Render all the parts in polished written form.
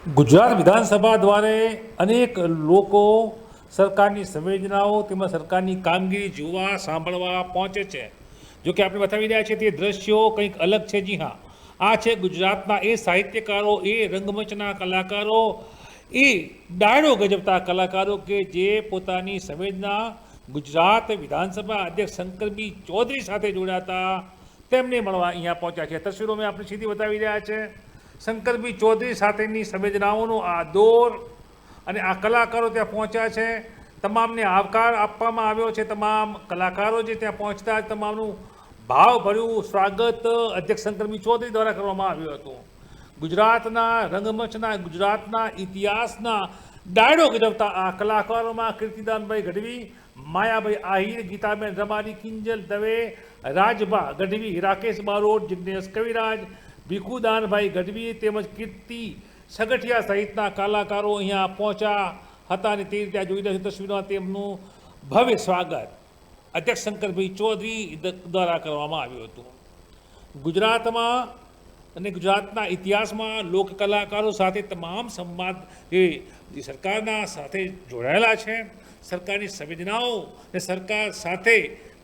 ગુજરાત વિધાનસભા દ્વારા અનેક લોકો સરકારની સંવેદનાઓ તેમજ સરકારની કામગીરી જોવા સાંભળવા પહોંચે છે। જો કે આપણે બતાવી રહ્યા છીએ તે દ્રશ્યો કંઈક અલગ છે। જી હા, આ છે ગુજરાતના એ સાહિત્યકારો, એ રંગમંચના કલાકારો, એ ડાયરો ગજવતા કલાકારો કે જે પોતાની સંવેદના ગુજરાત વિધાનસભા અધ્યક્ષ શંકરબી ચૌધરી સાથે જોડાતા તેમને મળવા અહીંયા પહોંચ્યા છે। તસવીરો મેં આપણે સીધી બતાવી રહ્યા છે। શંકરબી ચૌધરી સાથેની સંવેદનાઓનો આ દોર અને આ કલાકારો ત્યાં પહોંચ્યા છે। તમામને આવકાર આપવામાં આવ્યો છે। તમામ કલાકારો જે ત્યાં પહોંચતા તમામનું ભાવભર્યું સ્વાગત અધ્યક્ષ શંકરબી ચૌધરી દ્વારા કરવામાં આવ્યું હતું। ગુજરાતના રંગમંચના, ગુજરાતના ઇતિહાસના ડાયરો ગજવતા આ કલાકારોમાં કીર્તિદાનભાઈ ગઢવી, માયાભાઈ આહિર, ગીતાબેન રમારી, કિંજલ દવે, રાજભા ગઢવી, રાકેશ બારોટ, જિગ્નેશ કવિરાજ, ભીખુદાનભાઈ ગઢવી તેમજ કીર્તિ સગઠિયા સહિતના કલાકારો અહીંયા પહોંચ્યા હતા અને તે રીતે જોઈ રહ્યા તસવીરોમાં તેમનું ભવ્ય સ્વાગત અધ્યક્ષ શંકરભાઈ ચૌધરી દ્વારા કરવામાં આવ્યું હતું। ગુજરાતમાં અને ગુજરાતના ઇતિહાસમાં લોક કલાકારો સાથે તમામ સંવાદ એ સરકારના સાથે જોડાયેલા છે। સરકારની સંવેદનાઓ અને સરકાર સાથે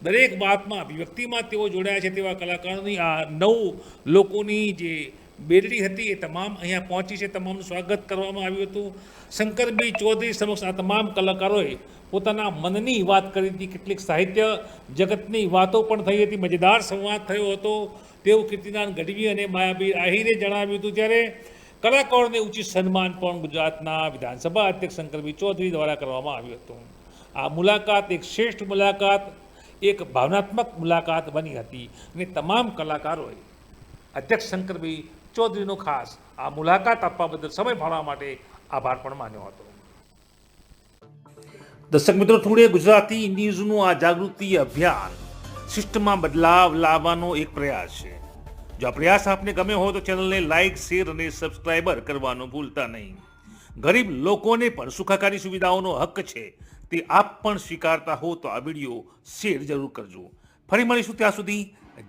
દરેક વાતમાં અભિવ્યક્તિમાં તેઓ જોડાયા છે તેવા કલાકારોની આ 9 લોકોની જે બેરડી હતી એ તમામ અહીંયા પહોંચી છે। તમામનું સ્વાગત કરવામાં આવ્યું હતું। શંકરબી ચૌધરી સમક્ષ આ તમામ કલાકારોએ પોતાના મનની વાત કરી હતી। કેટલીક સાહિત્ય જગતની વાતો પણ થઈ હતી। મજેદાર સંવાદ થયો હતો તેવું કીર્તિદાન ગઢવી અને માયાભાઈ આહિરે જણાવ્યું હતું। ત્યારે કલાકારોને ઉચિત સન્માન પણ ગુજરાતના વિધાનસભા અધ્યક્ષ શંકરબી ચૌધરી દ્વારા કરવામાં આવ્યું હતું। આ મુલાકાત એક શ્રેષ્ઠ મુલાકાત, એક ભાવનાત્મક મુલાકાત બની હતી અને તમામ કલાકારોએ અધ્યક્ષ શંકરબી ચૌધરીનો ખાસ આ મુલાકાત આપવા બદલ સમય ફાળવવા માટે આભાર પણ માન્યો હતો। દર્શક મિત્રો, ટુડે ગુજરાતી ન્યૂઝનું આ જાગૃતિ અભિયાન સિસ્ટમમાં બદલાવ લાવવાનો એક પ્રયાસ છે। જો આ પ્રયાસ આપને ગમ્યો હોય તો ચેનલને લાઇક, શેર અને સબસ્ક્રાઇબર કરવાનું ભૂલતા નહીં। ગરીબ લોકોને પણ સુખાકારી સુવિધાઓનો હક છે તે આપ પણ સ્વીકારતા હો તો આ વિડીયો શેર જરૂર કરજો। ફરી મળીશું, ત્યાં સુધી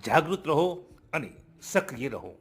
જાગૃત રહો અને સક્રિય રહો।